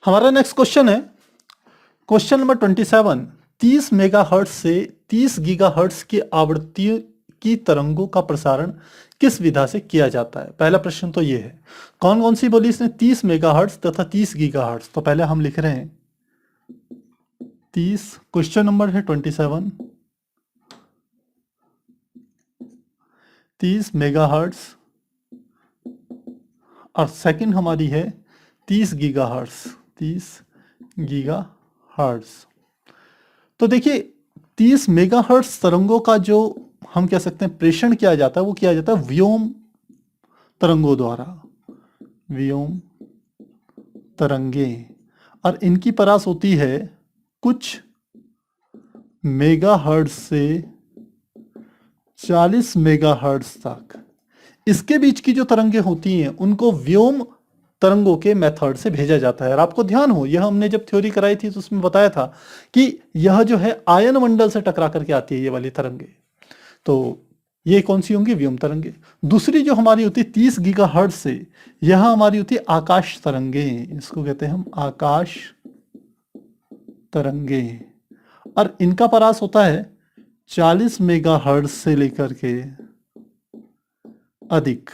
हमारा next question है question number 27। 30 megahertz से 30 गीगाहर्ट्ज की आवृत्ति की तरंगों का प्रसारण किस विधा से किया जाता है। पहला प्रश्न तो ये है, कौन कौन सी बोली इसने, 30 मेगाहर्ट्ज तथा 30 गीगाहर्ट्ज। तो पहले हम लिख रहे हैं 30, क्वेश्चन नंबर है 27, 30 मेगाहर्ट्ज और सेकंड हमारी है 30 गीगाहर्ट्ज, 30 गीगाहर्ट्ज। तो देखिए 30 मेगाहर्ट्ज तरंगों का जो हम कह सकते हैं प्रेषण किया जाता है वो किया जाता है व्योम तरंगों द्वारा, व्योम तरंगे, और इनकी परास होती है कुछ मेगाहर्ट्ज से 40 मेगाहर्ट्ज तक। इसके बीच की जो तरंगे होती हैं उनको व्योम तरंगों के मेथड से भेजा जाता है। और आपको ध्यान हो, यह हमने जब थ्योरी कराई थी तो उसमें बताया था कि यह जो है आयन मंडल से टकरा करके आती है ये वाली तरंगे। तो ये कौन सी होंगी, व्योम तरंगे। दूसरी जो हमारी होती है 30 गीगाहर्ट्ज से, यह हमारी होती है आकाश तरंगे, इसको कहते हैं हम आकाश तरंगे, और इनका परास होता है 40 मेगाहर्ट्ज से लेकर के अधिक।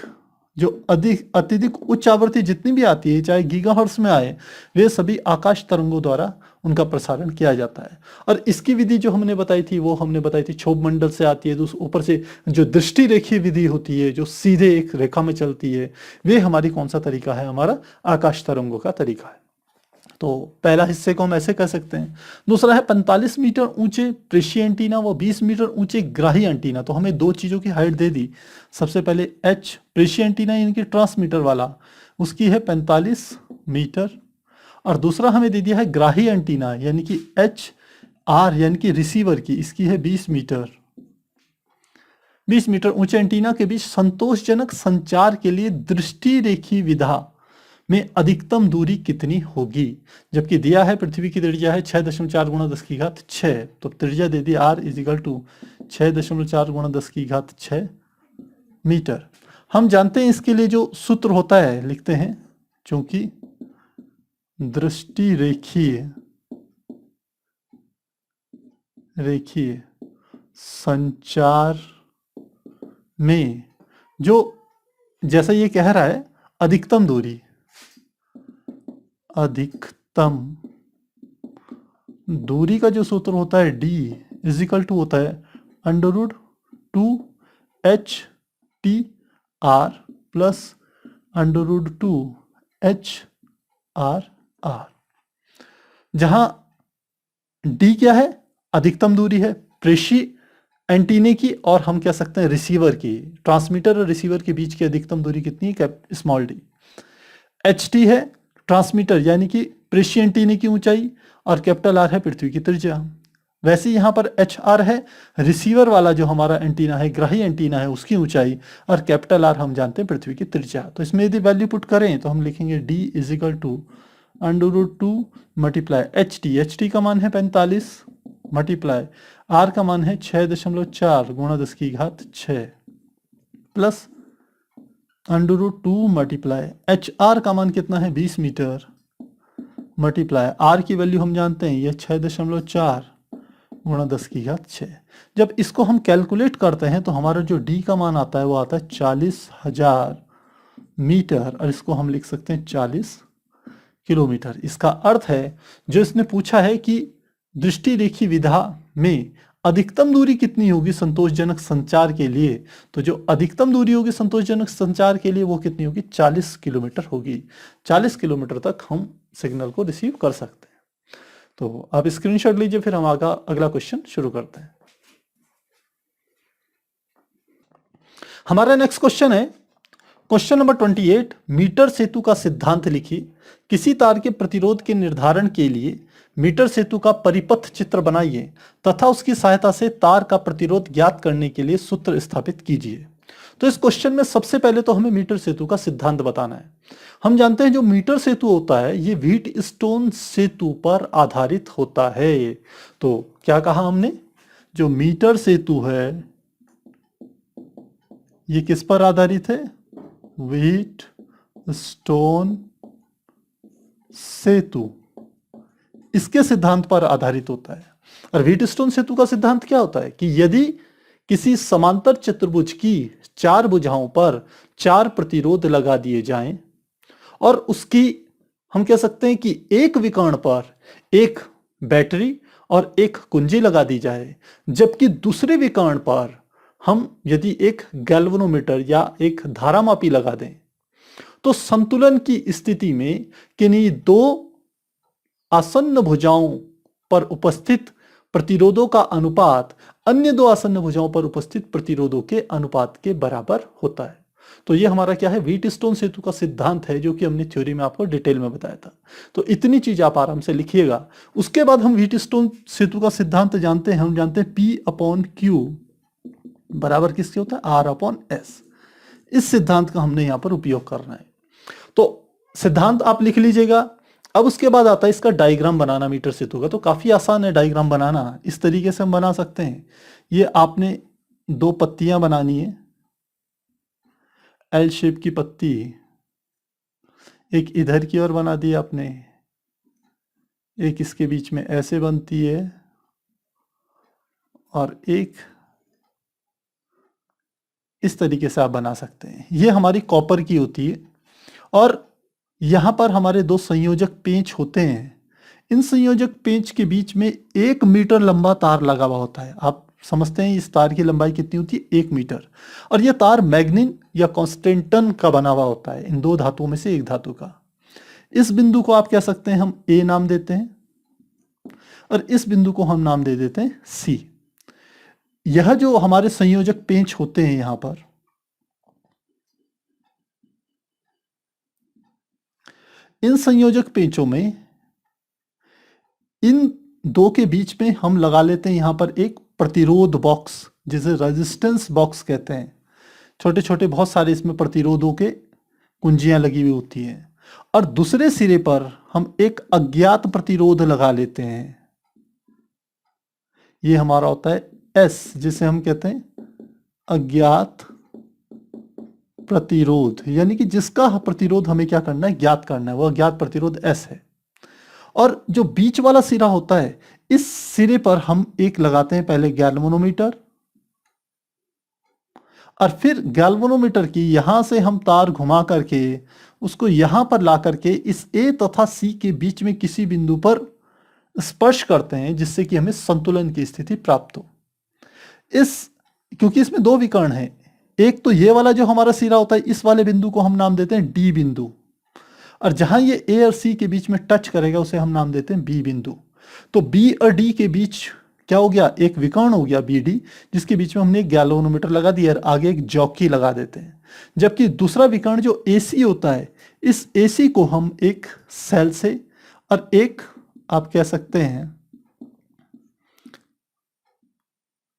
जो अधिक अत्यधिक उच्च आवृत्ति जितनी भी आती है, चाहे गीगाहर्ट्ज में आए, वे सभी आकाश तरंगों द्वारा उनका प्रसारण किया जाता है। और इसकी विधि जो हमने बताई थी वो हमने बताई थी क्षोभ मंडल से आती है। तो ऊपर से जो दृष्टि रेखीय विधि होती है जो सीधे एक रेखा में चलती है, वे हमारी कौन सा तरीका है, हमारा आकाश तरंगों का तरीका है। तो पहला हिस्से को हम ऐसे कह सकते हैं। दूसरा है 45 मीटर ऊंचे प्रेषी एंटीना व 20 मीटर ऊंचे ग्राही एंटीना। तो हमें दो चीजों की हाइट दे दी। सबसे पहले एच प्रेषी एंटीना यानी कि ट्रांसमीटर वाला, उसकी है 45 मीटर, और दूसरा हमें दे दिया है ग्राही एंटीना यानी कि एच आर यानी कि रिसीवर की, इसकी है 20 मीटर। 20 मीटर ऊंचे एंटीना के बीच संतोषजनक संचार के लिए दृष्टि रेखी विधा में अधिकतम दूरी कितनी होगी। जबकि दिया है पृथ्वी की त्रिज्या है 6.4 गुणा 10 की घात 6, तो त्रिज्या दे दी r इजिकल टू 6.4 गुणा 10 की घात 6 मीटर। हम जानते हैं इसके लिए जो सूत्र होता है, लिखते हैं, चूंकि दृष्टि रेखीय संचार में जो, जैसा ये कह रहा है, अधिकतम दूरी, अधिकतम दूरी का जो सूत्र होता है d इजिकल टू होता है √2 h t r plus √2 h r r, जहां d क्या है, अधिकतम दूरी है प्रेषी एंटीने की, और हम कह सकते हैं रिसीवर की, ट्रांसमीटर और रिसीवर के बीच की अधिकतम दूरी कितनी है, स्मॉल डी। एच टी है ट्रांसमीटर यानी कि प्रेषी एंटीने की ऊंचाई, और कैपिटल आर है पृथ्वी की त्रिज्या। वैसे यहाँ पर एच आर है रिसीवर वाला जो हमारा एंटीना है, ग्राही एंटीना है, उसकी ऊंचाई, और कैपिटल आर हम जानते हैं पृथ्वी की त्रिज्या। तो इसमें यदि वैल्यू पुट करें तो हम लिखेंगे d is equal to √2 multiply H T का मान है 45 मल्टीप्लाई आर का मान है 6.4 गुणा 10 की घात 6 प्लस √2 मल्टीप्लाई एच आर का मान कितना है 20 मीटर मल्टीप्लाई आर की वैल्यू हम जानते हैं, यह 6.4 गुणा 10 की घात 6। जब इसको हम कैलकुलेट करते हैं तो हमारा जो डी का मान आता है वो आता है 40,000 मीटर, और इसको हम लिख सकते हैं 40 किलोमीटर। इसका अर्थ है जो इसने पूछा है कि दृष्टि रेखी विधा में अधिकतम दूरी कितनी होगी संतोषजनक संचार के लिए, तो जो अधिकतम दूरी होगी संतोषजनक संचार के लिए वो कितनी होगी, 40 किलोमीटर होगी। 40 किलोमीटर तक हम सिग्नल को रिसीव कर सकते हैं। तो आप स्क्रीनशॉट लीजिए, फिर हम अगला क्वेश्चन शुरू करते हैं। हमारा नेक्स्ट क्वेश्चन है क्वेश्चन नंबर 28। मीटर सेतु का सिद्धांत लिखिए। किसी तार के प्रतिरोध के निर्धारण के लिए मीटर सेतु का परिपथ चित्र बनाइए तथा उसकी सहायता से तार का प्रतिरोध ज्ञात करने के लिए सूत्र स्थापित कीजिए। तो इस क्वेश्चन में सबसे पहले तो हमें मीटर सेतु का सिद्धांत बताना है। हम जानते हैं जो मीटर सेतु होता है ये व्हीट स्टोन सेतु पर आधारित होता है। तो क्या कहा हमने, जो मीटर सेतु है ये किस पर आधारित है, व्हीट स्टोन सेतु इसके सिद्धांत पर आधारित होता है। और व्हीटस्टोन सेतु का सिद्धांत क्या होता है कि यदि किसी समांतर चतुर्भुज की 4 भुजाओं पर 4 प्रतिरोध लगा दिए जाएं और उसकी हम कह सकते हैं कि एक विकर्ण पर एक बैटरी और एक कुंजी लगा दी जाए, जबकि दूसरे विकर्ण पर हम यदि एक गैल्वेनोमीटर या एक धारामापी लगा दें, तो संतुलन की स्थिति में किन्हीं दो आसन्न भुजाओं पर उपस्थित प्रतिरोधों का अनुपात अन्य दो आसन्न भुजाओं पर उपस्थित प्रतिरोधों के अनुपात के बराबर होता है। तो ये हमारा क्या है, व्हीटस्टोन सेतु का सिद्धांत है, जो कि हमने थ्योरी में आपको डिटेल में बताया था। तो इतनी चीज आप आराम से लिखिएगा। उसके बाद हम व्हीटस्टोन सेतु का सिद्धांत जानते हैं, हम जानते हैं P/Q बराबर किसके होता है, R/S। इस सिद्धांत का हमने यहाँ पर उपयोग करना है। तो सिद्धांत आप लिख लीजिएगा। अब उसके बाद आता है इसका डायग्राम बनाना मीटर सेतु का। तो काफी आसान है डायग्राम बनाना, इस तरीके से हम बना सकते हैं। ये आपने 2 पत्तियां बनानी है, एल शेप की पत्ती, एक इधर की ओर बना दी आपने, एक इसके बीच में ऐसे बनती है और एक इस तरीके से आप बना सकते हैं। ये हमारी कॉपर की होती है और यहां पर हमारे 2 संयोजक पेंच होते हैं। इन संयोजक पेंच के बीच में 1 मीटर लंबा तार लगा हुआ होता है। आप समझते हैं इस तार की लंबाई कितनी होती है, 1 मीटर। और यह तार मैग्नीन या कॉन्स्टेंटन का बना हुआ होता है, इन 2 धातुओं में से एक धातु का। इस बिंदु को आप कह सकते हैं, हम ए नाम देते हैं और इस बिंदु को हम नाम दे देते हैं सी। यह जो हमारे संयोजक पेंच होते हैं यहां पर, इन संयोजक पेंचों में इन 2 के बीच में हम लगा लेते हैं यहां पर एक प्रतिरोध बॉक्स, जिसे रेजिस्टेंस बॉक्स कहते हैं। छोटे छोटे बहुत सारे इसमें प्रतिरोधों के कुंजियां लगी हुई होती हैं। और दूसरे सिरे पर हम एक अज्ञात प्रतिरोध लगा लेते हैं, ये हमारा होता है एस, जिसे हम कहते हैं अज्ञात प्रतिरोध, यानी कि जिसका प्रतिरोध हमें क्या करना है, ज्ञात करना है। वह अज्ञात प्रतिरोध एस है। और जो बीच वाला सिरा होता है, इस सिरे पर हम एक लगाते हैं पहले गैल्वेनोमीटर, और फिर गैल्वेनोमीटर की यहां से हम तार घुमा करके उसको यहां पर ला करके इस ए तथा सी के बीच में किसी बिंदु पर स्पर्श करते हैं, जिससे कि हमें संतुलन की स्थिति प्राप्त हो। क्योंकि इसमें 2 विकर्ण हैं, एक तो ये वाला जो हमारा सिरा होता है, इस वाले बिंदु को हम नाम देते हैं डी बिंदु, और जहां ये ए और सी के बीच में टच करेगा उसे हम नाम देते हैं बी बिंदु। तो बी और डी के बीच क्या हो गया, एक विकर्ण हो गया बी डी, जिसके बीच में हमने एक गैल्वेनोमीटर लगा दिया और आगे एक जॉकी लगा देते हैं। जबकि दूसरा विकर्ण जो एसी होता है, इस एसी को हम एक सेल से और एक आप कह सकते हैं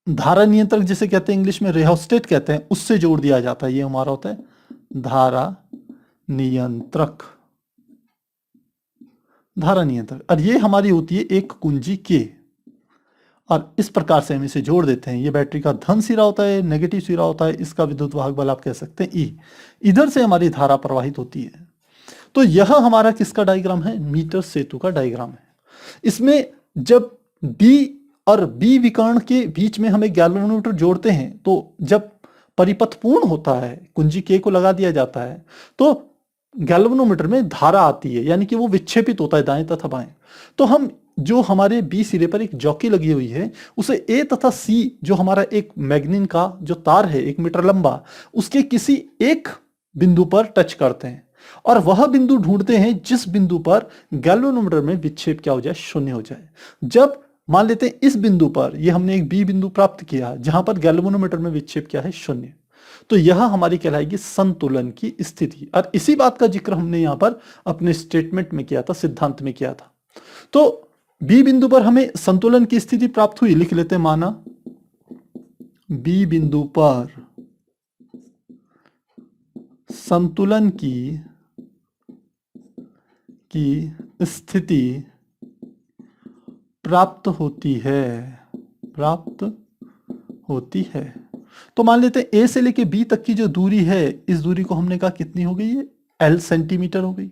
धारा नियंत्रक, जिसे कहते हैं इंग्लिश में रेहोस्टेट कहते हैं, उससे जोड़ दिया जाता है। ये हमारा होता है धारा नियंत्रक, धारा नियंत्रक। और ये हमारी होती है एक कुंजी के, और इस प्रकार से हम इसे जोड़ देते हैं। ये बैटरी का धन सिरा होता है, नेगेटिव सिरा होता है, इसका विद्युत वाहक बल आप कह सकते हैं ई। इधर से हमारी धारा प्रवाहित होती है। तो यह हमारा किसका डायग्राम है, मीटर सेतु का डायग्राम है। इसमें जब डी और बी विकर्ण के बीच में हम एक गैल्वेनोमीटर जोड़ते हैं, तो जब परिपथ पूर्ण होता है, कुंजी के को लगा दिया जाता है, तो गैल्वेनोमीटर में धारा आती है, यानी कि वो विक्षेपित होता है दाएं तथा बाएं। तो हम जो हमारे बी सिरे पर एक जॉकी लगी हुई है, उसे ए तथा सी, जो हमारा एक मैग्नीन का जो तार है 1 मीटर लंबा, उसके किसी एक बिंदु पर टच करते हैं और वह बिंदु ढूंढते हैं जिस बिंदु पर गैल्वेनोमीटर में विक्षेप क्या हो जाए, शून्य हो जाए। जब मान लेते हैं इस बिंदु पर, ये हमने एक बी बिंदु प्राप्त किया जहां पर गैल्वेनोमीटर में विक्षेप क्या है, शून्य, तो यह हमारी कहलाएगी संतुलन की स्थिति। और इसी बात का जिक्र हमने यहां पर अपने स्टेटमेंट में किया था, सिद्धांत में किया था। तो बी बिंदु पर हमें संतुलन की स्थिति प्राप्त हुई, लिख लेते हैं, माना बी बिंदु पर संतुलन की स्थिति प्राप्त होती है। तो मान लेते हैं ए से लेके बी तक की जो दूरी है, इस दूरी को हमने कहा कितनी हो गई है, एल सेंटीमीटर हो गई।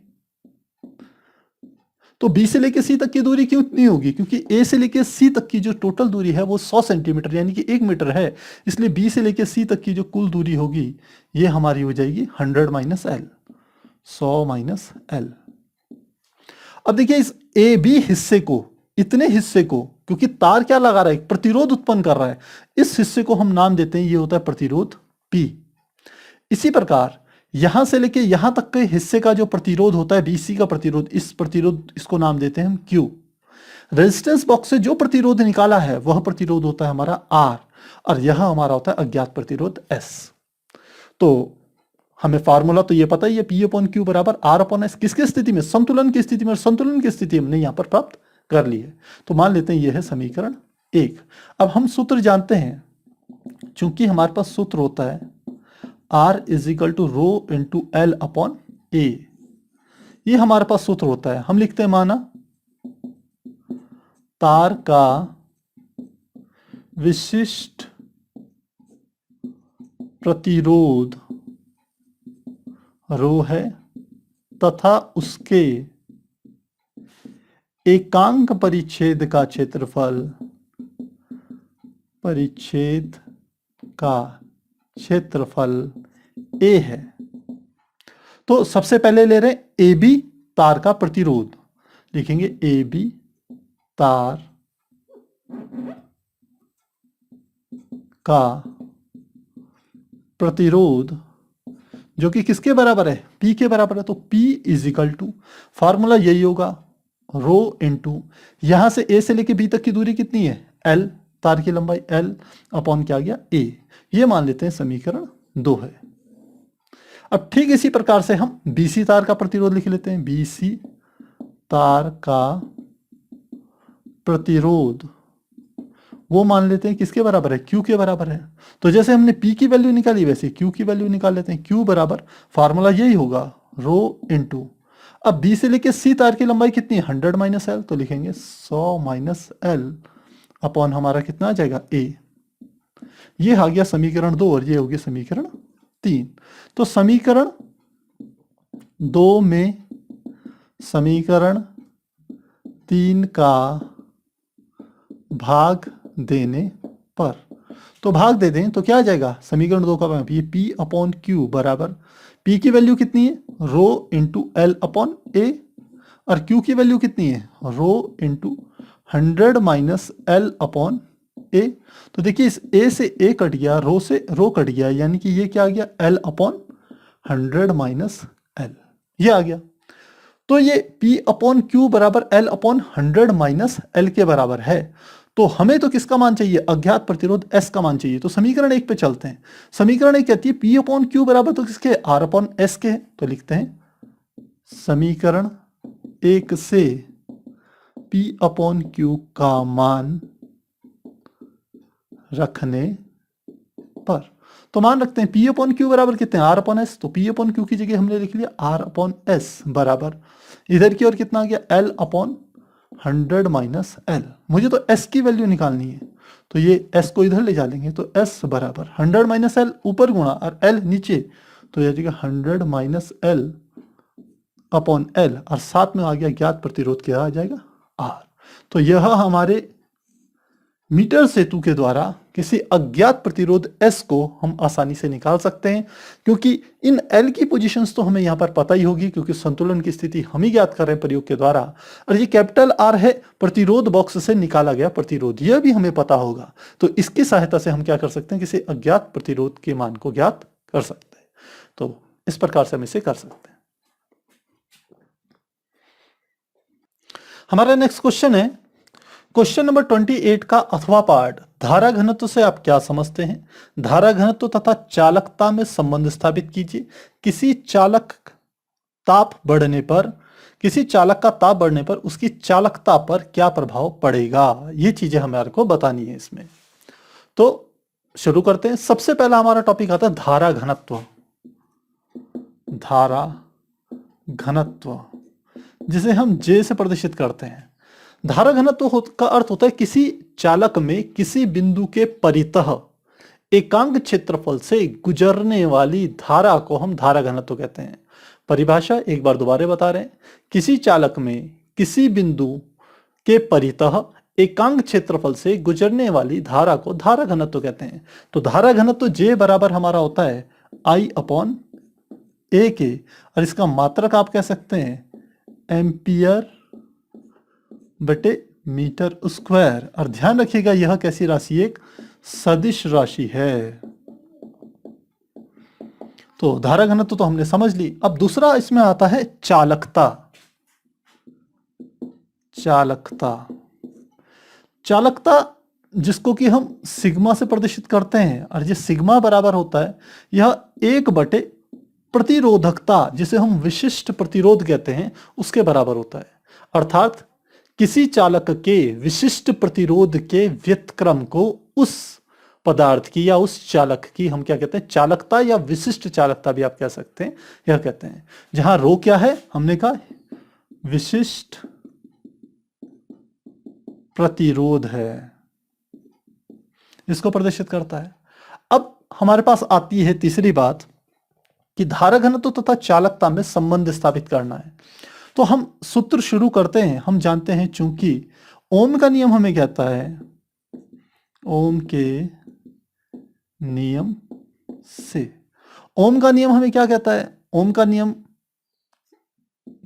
तो बी से लेके सी तक की दूरी क्यों इतनी होगी? क्योंकि ए से लेके सी तक की जो टोटल दूरी है वो 100 सेंटीमीटर यानी कि 1 मीटर है, इसलिए बी से लेके सी तक की जो कुल दूरी होगी ये हमारी हो जाएगी 100 माइनस एल, 100 माइनस एल। अब देखिए इस ए बी हिस्से को, इतने हिस्से को, क्योंकि तार क्या लगा रहा है, प्रतिरोध उत्पन्न कर रहा है, इस हिस्से को हम नाम देते हैं, ये होता है प्रतिरोध P। इसी प्रकार यहां से लेके यहां तक के हिस्से का जो प्रतिरोध होता है BC का प्रतिरोध, इस प्रतिरोध इसको नाम देते हैं हम Q। रेजिस्टेंस बॉक्स से जो प्रतिरोध निकाला है वह प्रतिरोध होता है हमारा R, और यह हमारा होता है अज्ञात प्रतिरोध S। तो हमें फार्मूला तो ये पता ही है, P अपॉन Q बराबर R अपॉन S। किसकी स्थिति में? संतुलन की स्थिति में, और संतुलन की स्थिति हमने यहां पर प्राप्त कर ली है। तो मान लेते हैं यह है समीकरण 1। अब हम सूत्र जानते हैं, चूंकि हमारे पास सूत्र होता है R is equal to rho into L upon A, ये हमारे पास सूत्र होता है। हम लिखते हैं माना तार का विशिष्ट प्रतिरोध रो है तथा उसके एकांक परिच्छेद का क्षेत्रफल, परिच्छेद का क्षेत्रफल ए है। तो सबसे पहले ले रहे हैं ए बी तार का प्रतिरोध, लिखेंगे ए बी तार का प्रतिरोध जो कि किसके बराबर है? P के बराबर है। तो P is equal to, formula यही होगा, रो इंटू यहां से A से लेके B तक की दूरी कितनी है? L, तार की लंबाई L अपॉन क्या आ गया? A। ये मान लेते हैं समीकरण 2 है। अब ठीक इसी प्रकार से हम BC तार का प्रतिरोध लिख लेते हैं। BC तार का प्रतिरोध वो मान लेते हैं किसके बराबर है? Q के बराबर है। तो जैसे हमने P की वैल्यू निकाली वैसे Q की वैल्यू निकाल लेते हैं। Q बराबर, फार्मूला यही होगा, रो इंटू, अब B से लेके C तार की लंबाई कितनी है? 100 माइनस एल, तो लिखेंगे 100 माइनस एल अपॉन हमारा कितना आ जाएगा? A। ये आ गया समीकरण 2 और ये हो गया समीकरण 3। तो समीकरण 2 में समीकरण 3 का भाग देने पर, तो भाग दे दें तो क्या आ जाएगा? समीकरण 2 का भाग, ये P अपॉन Q बराबर, P की वैल्यू कितनी है? रो इंटू एल अपॉन ए, और Q की वैल्यू कितनी है? Rho into 100 minus L upon ए। तो देखिए इस ए से ए कट गया, रो से रो कट गया, यानी कि ये क्या आ गया? एल अपॉन 100 माइनस एल, ये आ गया। तो ये P अपॉन Q बराबर एल अपॉन 100 माइनस एल के बराबर है। तो हमें तो किसका मान चाहिए? अज्ञात प्रतिरोध S का मान चाहिए। तो समीकरण 1 पे चलते हैं। समीकरण 1 कहती है P अपॉन Q बराबर तो किसके? R अपॉन S के। तो लिखते हैं समीकरण 1 से P अपॉन Q का मान रखने पर, तो मान रखते हैं P अपॉन Q बराबर कितने? R upon S। तो P अपॉन Q की जगह हमने लिख लिया R अपॉन S बराबर, इधर की ओर कितना आ गया? L upon 100 minus L. मुझे तो S की वैल्यू निकालनी है, तो ये S को इधर ले जा लेंगे, तो S बराबर 100 माइनस एल ऊपर गुणा और L नीचे, तो यह जगह 100 माइनस एल अपॉन एल, और साथ में आ गया ज्ञात प्रतिरोध, क्या आ जाएगा? R। तो यह हमारे मीटर सेतु के द्वारा किसी अज्ञात प्रतिरोध S को हम आसानी से निकाल सकते हैं, क्योंकि इन L की पोजीशंस तो हमें यहाँ पर पता ही होगी, क्योंकि संतुलन की स्थिति हम ही ज्ञात कर रहे हैं प्रयोग के द्वारा, और ये कैपिटल R है प्रतिरोध बॉक्स से निकाला गया प्रतिरोध, यह भी हमें पता होगा। तो इसकी सहायता से हम क्या कर सकते हैं? किसी अज्ञात प्रतिरोध के मान को ज्ञात कर सकते हैं। तो इस प्रकार से हम इसे कर सकते हैं। हमारा नेक्स्ट क्वेश्चन है क्वेश्चन नंबर 28 का अथवा पार्ट, धारा घनत्व से आप क्या समझते हैं? धारा घनत्व तथा चालकता में संबंध स्थापित कीजिए। किसी चालक ताप बढ़ने पर, किसी चालक का ताप बढ़ने पर उसकी चालकता पर क्या प्रभाव पड़ेगा, ये चीजें हमारे को बतानी है इसमें। तो शुरू करते हैं। सबसे पहला हमारा टॉपिक आता है धारा घनत्व। धारा घनत्व जिसे हम J से प्रदर्शित करते हैं। धारा घनत्व का अर्थ होता है किसी चालक में किसी बिंदु के परितः एकांक क्षेत्रफल से गुजरने वाली धारा को हम धारा घनत्व कहते हैं। परिभाषा एक बार दोबारा बता रहे हैं, किसी चालक में किसी बिंदु के परितः एकांक क्षेत्रफल से गुजरने वाली धारा को धारा घनत्व कहते हैं। तो धारा घनत्व J बराबर हमारा होता है I अपॉन ए के, और इसका मात्रक आप कह सकते हैं एम्पियर बटे मीटर स्क्वायर। और ध्यान रखिएगा यह कैसी राशि, एक सदिश राशि है। तो धारा घनत्व तो हमने समझ ली। अब दूसरा इसमें आता है चालकता। चालकता जिसको कि हम सिग्मा से प्रदर्शित करते हैं, और ये सिग्मा बराबर होता है यह 1 बटे प्रतिरोधकता, जिसे हम विशिष्ट प्रतिरोध कहते हैं, उसके बराबर होता है। अर्थात किसी चालक के विशिष्ट प्रतिरोध के व्युत्क्रम को उस पदार्थ की या उस चालक की हम क्या कहते हैं, चालकता या विशिष्ट चालकता भी आप कह सकते हैं, यह कहते हैं। जहां रो क्या है, हमने कहा विशिष्ट प्रतिरोध है, इसको प्रदर्शित करता है। अब हमारे पास आती है तीसरी बात कि धारा घनत्व तथा चालकता में संबंध स्थापित करना है। तो हम सूत्र शुरू करते हैं। हम जानते हैं चूंकि ओम का नियम हमें कहता है, ओम के नियम से, ओम का नियम हमें क्या कहता है, ओम का नियम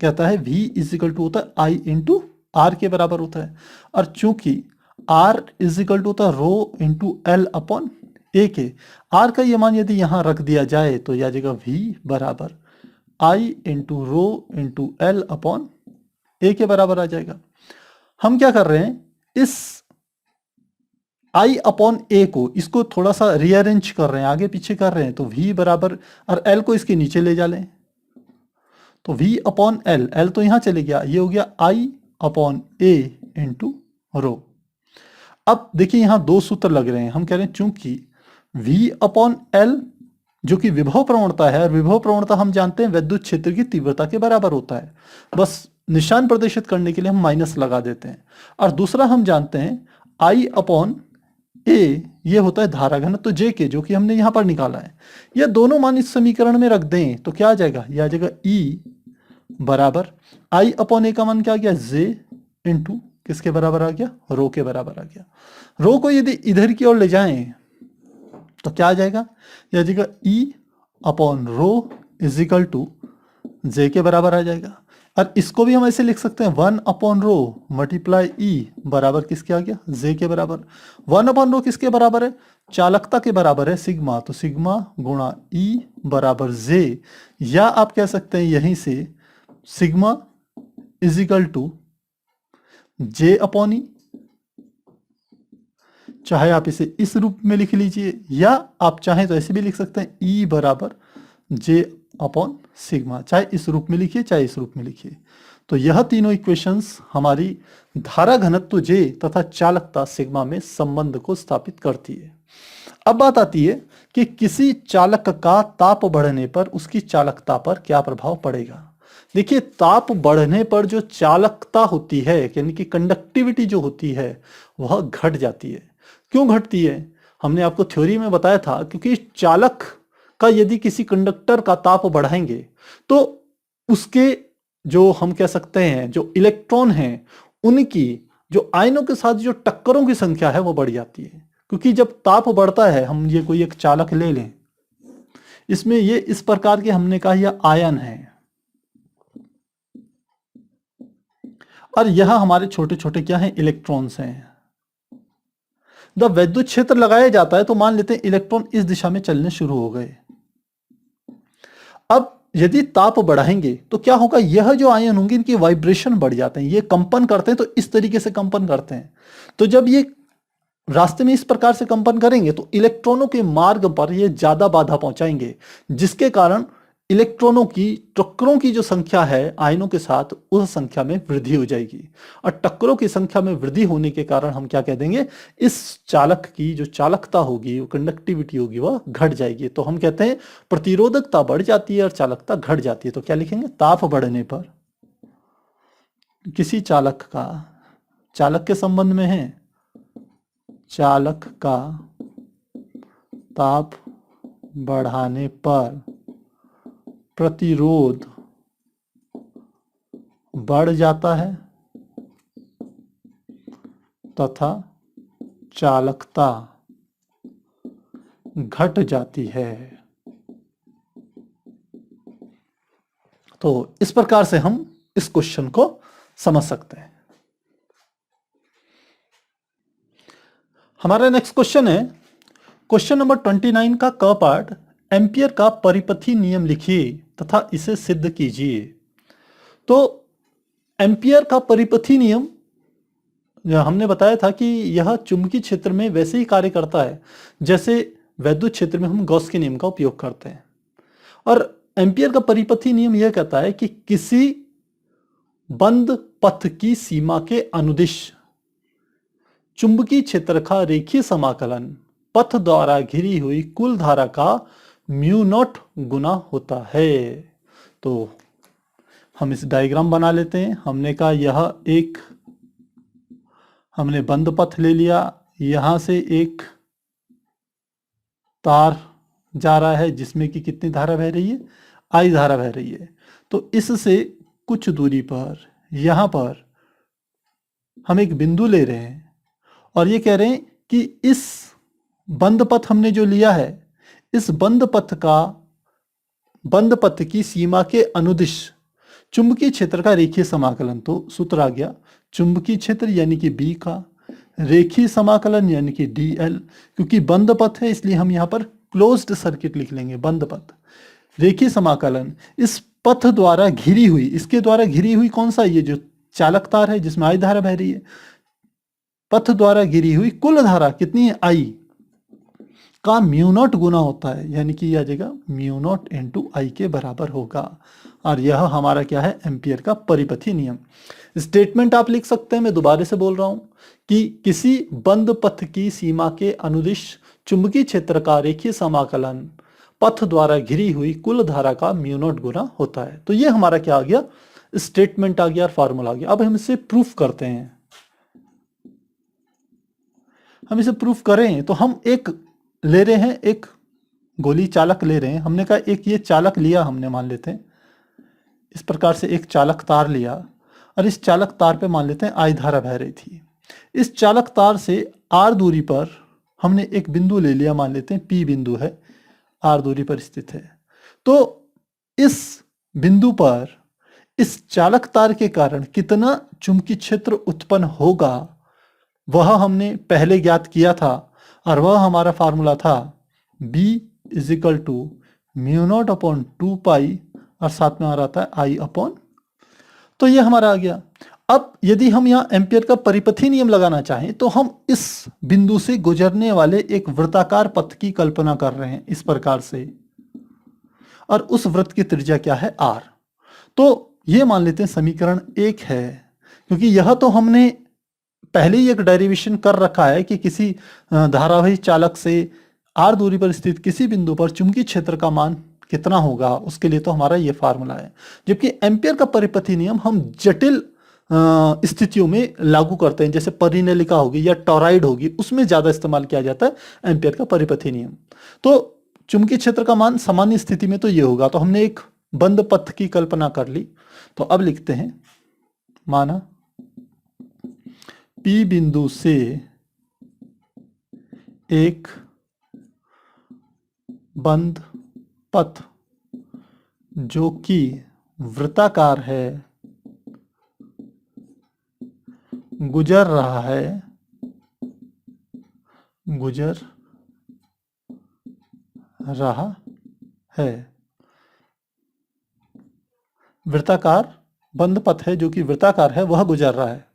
कहता है V इज इक्वल टू होता है I इंटू आर के बराबर होता है। और चूंकि R इज इक्वल टू होता है रो इंटू एल अपॉन ए के, आर का ये मान यदि यहां रख दिया जाए तो यह आ जाएगा V बराबर I into rho into L upon A के बराबर आ जाएगा। हम क्या कर रहे हैं, इस I अपॉन ए को, इसको थोड़ा सा रीअरेंज कर रहे हैं, आगे पीछे कर रहे हैं। तो V बराबर, और L को इसके नीचे ले जा लें, तो V अपॉन एल, एल तो यहां चले गया, ये हो गया I upon A into rho. अब देखिए यहां दो सूत्र लग रहे हैं। हम कह रहे हैं चूंकि V अपॉन एल जो कि विभव प्रवणता है, और विभव प्रवणता हम जानते हैं विद्युत क्षेत्र की तीव्रता के बराबर होता है, बस निशान प्रदर्शित करने के लिए हम माइनस लगा देते हैं। और दूसरा हम जानते हैं I अपॉन ए, ये होता है धारा घनत्व J के, जो कि हमने यहां पर निकाला है। ये दोनों मान इस समीकरण में रख दें तो क्या आ जाएगा, यह आ जाएगा E बराबर I अपॉन ए का मान क्या आ गया, J इंटू किसके बराबर आ गया, रो के बराबर आ गया। रो को यदि इधर की ओर ले जाएं तो क्या आ जाएगा, यह आ जाएगा E upon rho is equal to J के बराबर आ जाएगा। और इसको भी हम ऐसे लिख सकते हैं 1 अपॉन रो मल्टीप्लाई E बराबर किसके आ गया, J के बराबर। 1 अपॉन रो किसके बराबर है, चालकता के बराबर है सिग्मा, तो सिग्मा गुणा E बराबर J, या आप कह सकते हैं यहीं से sigma is equal to J upon E। चाहे आप इसे इस रूप में लिख लीजिए, या आप चाहें तो ऐसे भी लिख सकते हैं E बराबर J अपॉन सिग्मा, चाहे इस रूप में लिखिए चाहे इस रूप में लिखिए। तो यह तीनों इक्वेशंस हमारी धारा घनत्व J तथा चालकता सिग्मा में संबंध को स्थापित करती है। अब बात आती है कि किसी चालक का ताप बढ़ने पर उसकी चालकता पर क्या प्रभाव पड़ेगा। देखिए ताप बढ़ने पर जो चालकता होती है, यानी कि कंडक्टिविटी जो होती है, वह घट जाती है। क्यों घटती है, हमने आपको थ्योरी में बताया था, क्योंकि चालक का यदि किसी कंडक्टर का ताप बढ़ाएंगे तो उसके जो हम कह सकते हैं जो इलेक्ट्रॉन हैं, उनकी जो आयनों के साथ जो टक्करों की संख्या है वो बढ़ जाती है। क्योंकि जब ताप बढ़ता है, हम ये कोई एक चालक ले लें, इसमें ये इस प्रकार के हमने कहा यह आयन है, और यह हमारे छोटे छोटे क्या हैं, इलेक्ट्रॉन्स हैं। जब विद्युत क्षेत्र लगाया जाता है तो मान लेते हैं इलेक्ट्रॉन इस दिशा में चलने शुरू हो गए। अब यदि ताप बढ़ाएंगे तो क्या होगा, यह जो आयन होंगे इनकी वाइब्रेशन बढ़ जाते हैं, ये कंपन करते हैं, तो इस तरीके से कंपन करते हैं। तो जब ये रास्ते में इस प्रकार से कंपन करेंगे तो इलेक्ट्रॉनों के मार्ग पर ये ज्यादा बाधा पहुंचाएंगे, जिसके कारण इलेक्ट्रॉनों की टक्करों की जो संख्या है आयनों के साथ, उस संख्या में वृद्धि हो जाएगी। और टक्करों की संख्या में वृद्धि होने के कारण हम क्या कह देंगे, इस चालक की जो चालकता होगी, वो कंडक्टिविटी होगी, वह घट जाएगी। तो हम कहते हैं प्रतिरोधकता बढ़ जाती है और चालकता घट जाती है। तो क्या लिखेंगे, ताप बढ़ने पर किसी चालक का, चालक के संबंध में है, चालक का ताप बढ़ाने पर प्रतिरोध बढ़ जाता है तथा चालकता घट जाती है। तो इस प्रकार से हम इस क्वेश्चन को समझ सकते हैं। हमारा नेक्स्ट क्वेश्चन है क्वेश्चन नंबर 29 का क पार्ट, एम्पियर का परिपथी नियम लिखिए तथा इसे सिद्ध कीजिए। तो एम्पियर का परिपथी नियम हमने बताया था कि यह चुंबकीय क्षेत्र में वैसे ही कार्य करता है जैसे वैद्युत क्षेत्र में हम गॉस के नियम का उपयोग करते हैं। और एम्पियर का परिपथी नियम यह कहता है कि किसी बंद पथ की सीमा के अनुदिश चुंबकीय क्षेत्र का रेखीय समाकलन पथ द्वारा घिरी हुई कुल धारा का म्यू नॉट गुना होता है। तो हम इस डायग्राम बना लेते हैं। हमने कहा यह एक हमने बंद पथ ले लिया, यहां से एक तार जा रहा है जिसमें कि कितनी धारा बह रही है, आई धारा बह रही है। तो इससे कुछ दूरी पर यहां पर हम एक बिंदु ले रहे हैं और ये कह रहे हैं कि इस बंद पथ हमने जो लिया है, इस बंद पथ की सीमा के अनुदिश चुंबकीय क्षेत्र का रेखीय समाकलन। तो सूत्र आ गया चुंबकीय क्षेत्र यानी कि बी का, रेखीय समाकलन यानी कि dl। क्योंकि बंद पथ है इसलिए हम यहाँ पर क्लोज्ड सर्किट लिख लेंगे, बंद पथ। रेखीय समाकलन इस पथ द्वारा घिरी हुई, इसके द्वारा घिरी हुई कौन सा, ये जो चालक तार है जिसमें आई धारा बह रही है, पथ द्वारा घिरी हुई कुल धारा कितनी है, आई का म्यू नॉट गुना होता है, यानी कि यह आ जाएगा म्यू नॉट इंटू आई के बराबर होगा। और यह हमारा क्या है, एम्पियर का परिपथी नियम। स्टेटमेंट आप लिख सकते हैं, मैं दोबारा से बोल रहा हूं कि किसी बंद पथ की सीमा के अनुदिश चुंबकीय क्षेत्र का रेखीय समाकलन पथ द्वारा घिरी हुई कुल धारा का म्यू नॉट गुना होता है। तो ये हमारा क्या आ गया, स्टेटमेंट आ गया और फॉर्मूला आ गया। अब हम इसे प्रूफ करते हैं। हम इसे प्रूफ करें तो हम एक ले रहे हैं, एक गोली चालक ले रहे हैं। हमने कहा एक ये चालक लिया, हमने मान लेते हैं इस प्रकार से एक चालक तार लिया और इस चालक तार पे मान लेते हैं आई धारा बह रही थी। इस चालक तार से आर दूरी पर हमने एक बिंदु ले लिया, मान लेते हैं पी बिंदु है, आर दूरी पर स्थित है। तो इस बिंदु पर इस चालक तार के कारण कितना चुंबकीय क्षेत्र उत्पन्न होगा वह हमने पहले ज्ञात किया था और वह हमारा फार्मूला था B is equal to mu naught upon 2 pi और साथ में आ रहा था आई अपॉन। तो ये हमारा आ गया। अब यदि हम यहाँ एम्पियर का परिपथी नियम लगाना चाहें तो हम इस बिंदु से गुजरने वाले एक वृत्ताकार पथ की कल्पना कर रहे हैं इस प्रकार से, और उस वृत्त की त्रिज्या क्या है, R। तो ये मान लेते हैं समीकरण 1 है, क्योंकि यह तो हमने पहले ही एक डेरिवेशन कर रखा है कि किसी धारावाही चालक से R दूरी पर स्थित किसी बिंदु पर चुंबकीय क्षेत्र का मान कितना होगा, उसके लिए तो हमारा ये फार्मूला है। जबकि एम्पियर का परिपथी नियम हम जटिल स्थितियों में लागू करते हैं, जैसे परिनेलिका होगी या टॉराइड होगी, उसमें ज्यादा इस्तेमाल किया जाता है एम्पियर का परिपथी नियम। तो चुंबकीय क्षेत्र का मान सामान्य स्थिति में तो ये होगा। तो हमने एक बंद पथ की कल्पना कर ली। तो अब लिखते हैं, माना P बिंदु से एक बंद पथ जो कि वृत्ताकार है गुजर रहा है। वृत्ताकार बंद पथ है जो कि वृत्ताकार है, वह गुजर रहा है।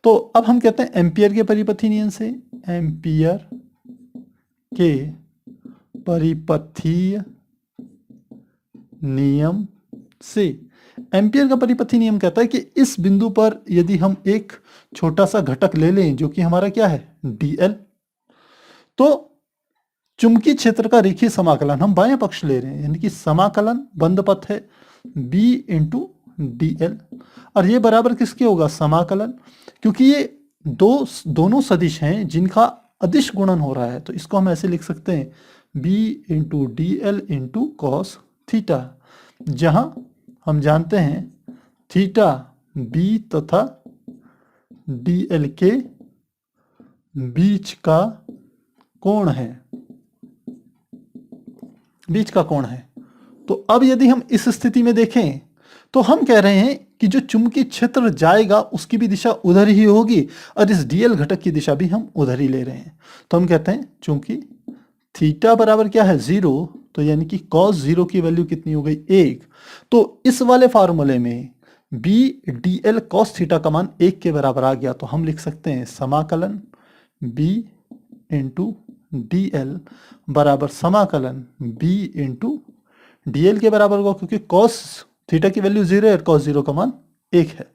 तो अब हम कहते हैं एम्पियर के परिपथी नियम से, एम्पियर के परिपथीय नियम से, एम्पियर का परिपथी नियम कहता है कि इस बिंदु पर यदि हम एक छोटा सा घटक ले लें जो कि हमारा क्या है, dl, तो चुंबकीय क्षेत्र का रेखीय समाकलन हम बाएं पक्ष ले रहे हैं, यानी कि समाकलन बंद पथ है b इंटू dl, और ये बराबर किसके होगा, समाकलन, क्योंकि ये दोनों सदिश हैं जिनका अदिश गुणन हो रहा है। तो इसको हम ऐसे लिख सकते हैं b into dl into cos theta, जहां हम जानते हैं थीटा b तथा dl के बीच का कोण है, बीच का कोण है। तो अब यदि हम इस स्थिति में देखें तो हम कह रहे हैं कि जो चुंबकीय क्षेत्र जाएगा उसकी भी दिशा उधर ही होगी और इस डीएल घटक की दिशा भी हम उधर ही ले रहे हैं। तो हम कहते हैं चूंकि थीटा बराबर क्या है 0, तो यानी कि cos 0 की वैल्यू कितनी हो गई 1। तो इस वाले फार्मूले में B D L cos theta का मान 1 के बराबर आ गया। तो हम लिख सकते हैं समाकलन b इंटू डी एल बराबर समाकलन b इंटू डी एल के बराबर होगा, क्योंकि cos थीटा की वैल्यू 0 है और cos 0 का मान 1 है।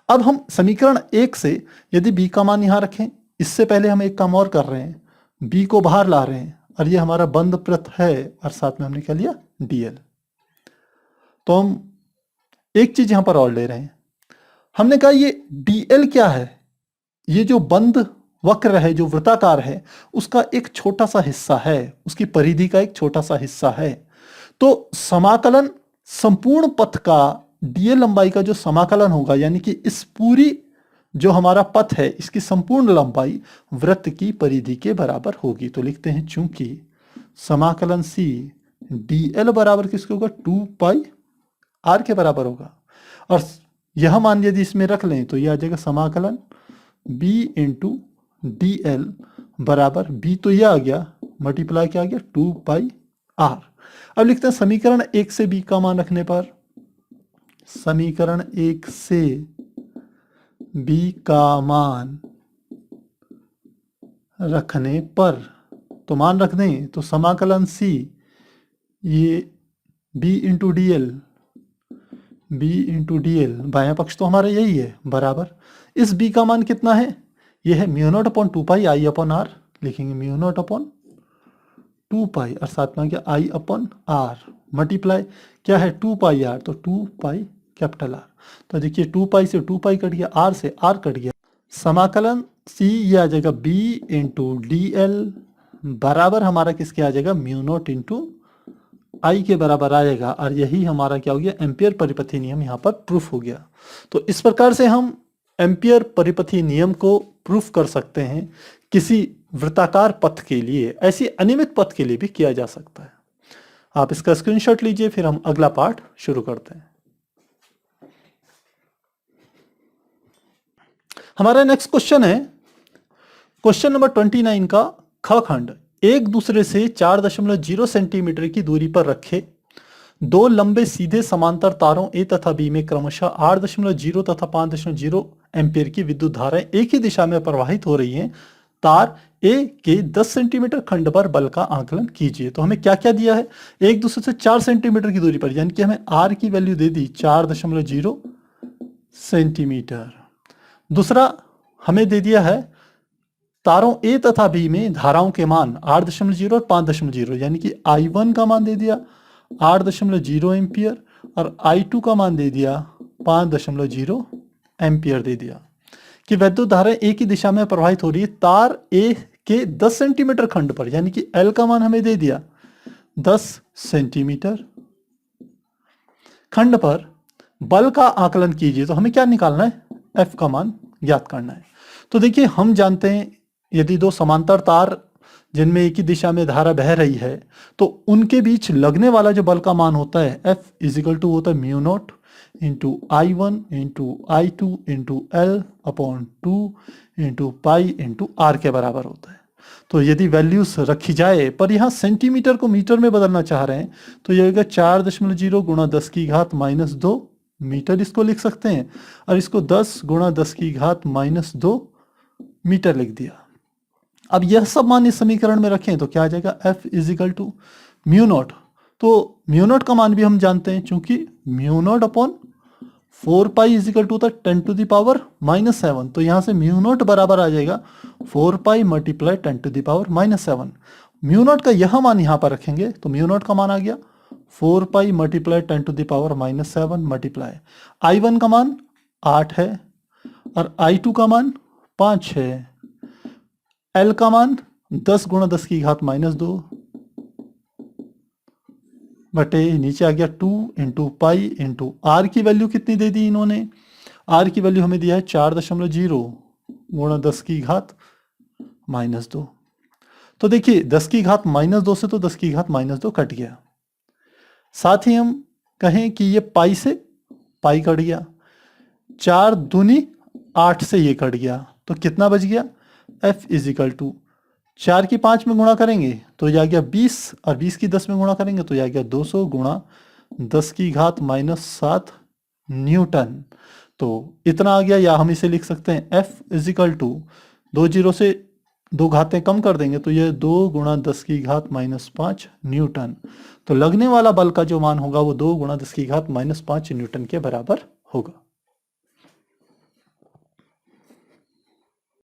अब हम समीकरण 1 से यदि b का मान यहां रखें, इससे पहले हम एक काम और कर रहे हैं, b को बाहर ला रहे हैं और ये हमारा बंद प्रत है और साथ में हमने क्या लिया dl। तो हम एक चीज यहां पर और ले रहे हैं, हमने कहा ये dl क्या है, ये जो बंद वक्र है, जो वृत्ताकार है, उसका एक छोटा सा हिस्सा है, उसकी परिधि का एक छोटा सा हिस्सा है। तो समाकलन संपूर्ण पथ का डीएल लंबाई का जो समाकलन होगा, यानी कि इस पूरी जो हमारा पथ है इसकी संपूर्ण लंबाई वृत्त की परिधि के बराबर होगी। तो लिखते हैं चूंकि समाकलन सी डीएल बराबर किसके होगा 2 पाई आर के बराबर होगा, और यह मान यदि इसमें रख लें तो यह आ जाएगा समाकलन बी इंटू डी एल बराबर बी, तो यह आ गया मल्टीप्लाई क्या आ गया 2 पाई आर। अब लिखते हैं समीकरण 1 से b का मान रखने पर, समीकरण 1 से b का मान रखने पर, तो मान रख दें तो समाकलन c ये b into D L, b into D L बायां पक्ष तो हमारा यही है बराबर, इस b का मान कितना है, यह है mu naught upon 2 pi I upon R, लिखेंगे म्यू नॉट अपॉन 2 पाई और साथ में क्या आई अपॉन आर मल्टीप्लाई क्या है 2 पाई आर, तो 2 पाई कैपिटल आर। तो देखिए 2 पाई से 2 पाई कट गया, आर से आर कट गया, समाकलन सी ये आ जाएगा बी इंटू डी एल बराबर हमारा किसके आ जाएगा म्यू नॉट इंटू आई के बराबर आएगा, और यही हमारा क्या हो गया एम्पियर परिपथी नियम यहाँ पर प्रूफ हो गया। तो इस प्रकार से हम एम्पियर परिपथी नियम को प्रूफ कर सकते हैं, किसी वृत्ताकार पथ के लिए, ऐसी अनियमित पथ के लिए भी किया जा सकता है। आप इसका स्क्रीनशॉट लीजिए, फिर हम अगला पार्ट शुरू करते हैं। हमारा नेक्स्ट क्वेश्चन है क्वेश्चन नंबर 29 का ख खंड। एक दूसरे से 4.0 सेंटीमीटर की दूरी पर रखे दो लंबे सीधे समांतर तारों ए तथा बी में क्रमशः 8.0 तथा 5.0 एम्पियर की विद्युत धाराएं एक ही दिशा में प्रवाहित हो रही हैं। तार ए के 10 सेंटीमीटर खंड पर बल का आकलन कीजिए। तो हमें क्या क्या दिया है, एक दूसरे से 4 सेंटीमीटर की दूरी पर, यानी कि हमें आर की वैल्यू दे दी 4.0 सेंटीमीटर। दूसरा हमें दे दिया है तारों ए तथा बी में धाराओं के मान 8.0 और 5.0, यानी कि I1 का मान दे दिया 8.0 एम्पियर और I2 का मान दे दिया 5.0 एम्पियर दे दिया कि वैद्युत धारा एक ही दिशा में प्रवाहित हो रही है तार ए के 10 सेंटीमीटर खंड पर, यानी कि L का मान हमें दे दिया 10 सेंटीमीटर खंड पर बल का आकलन कीजिए। तो हमें क्या निकालना है, F का मान ज्ञात करना है। तो देखिए हम जानते हैं यदि दो समांतर तार जिनमें एक ही दिशा में धारा बह रही है तो उनके बीच लगने वाला जो बल का मान होता है F इजिकल टू होता है mu naught into I1 into I2 into L upon 2 into pi into R के बराबर होता है। तो यदि वैल्यूज रखी जाए, पर यहाँ सेंटीमीटर को मीटर में बदलना चाह रहे हैं, तो यह होगा 4.0 गुणा 10 की घात -2 मीटर इसको लिख सकते हैं, और इसको 10 गुणा 10 की घात -2 मीटर लिख दिया। अब यह सब मान इस समीकरण में रखें तो क्या आ जाएगा, F is equal to mu naught. तो म्यू नॉट का मान भी हम जानते हैं, चूंकि mu naught upon 4 pi is equal to था 10⁻⁻7, तो यहाँ से म्यू नॉट बराबर आ जाएगा 4 पाई मल्टीप्लाई 10⁻⁻7। म्यू नॉट का यह मान यहाँ पर रखेंगे तो म्यू नॉट का मान आ गया 4 पाई मल्टीप्लाई 10⁻⁻7 मल्टीप्लाई I1 का मान 8 है और I2 का मान 5 है, L का मान 10 गुणा 10 की घात -2 बटे नीचे आ गया 2 इंटू पाई इंटू आर की वैल्यू कितनी दे दी इन्होंने, आर की वैल्यू हमें दिया है 4.0 गुणा 10 की घात -2। तो देखिए 10 की घात -2 से तो 10 की घात -2 कट गया। साथ ही हम कहें कि ये पाई से पाई कट गया, 4 दूनी 8 से ये कट गया, तो कितना बच गया? f इज इक्वल टू 4 की 5 में गुणा करेंगे तो ये आ गया 20, और 20 की 10 में गुणा करेंगे तो ये आ गया 200 गुणा 10 की घात -7 न्यूटन। तो इतना आ गया, या हम इसे लिख सकते हैं f is equal to 2 zero से 2 घातें कम कर देंगे तो ये 2 गुणा 10 की घात -5 न्यूटन। तो लगने वाला बल का जो मान होगा वो 2 गुणा 10 की घात -5 न्यूटन के बराबर होगा।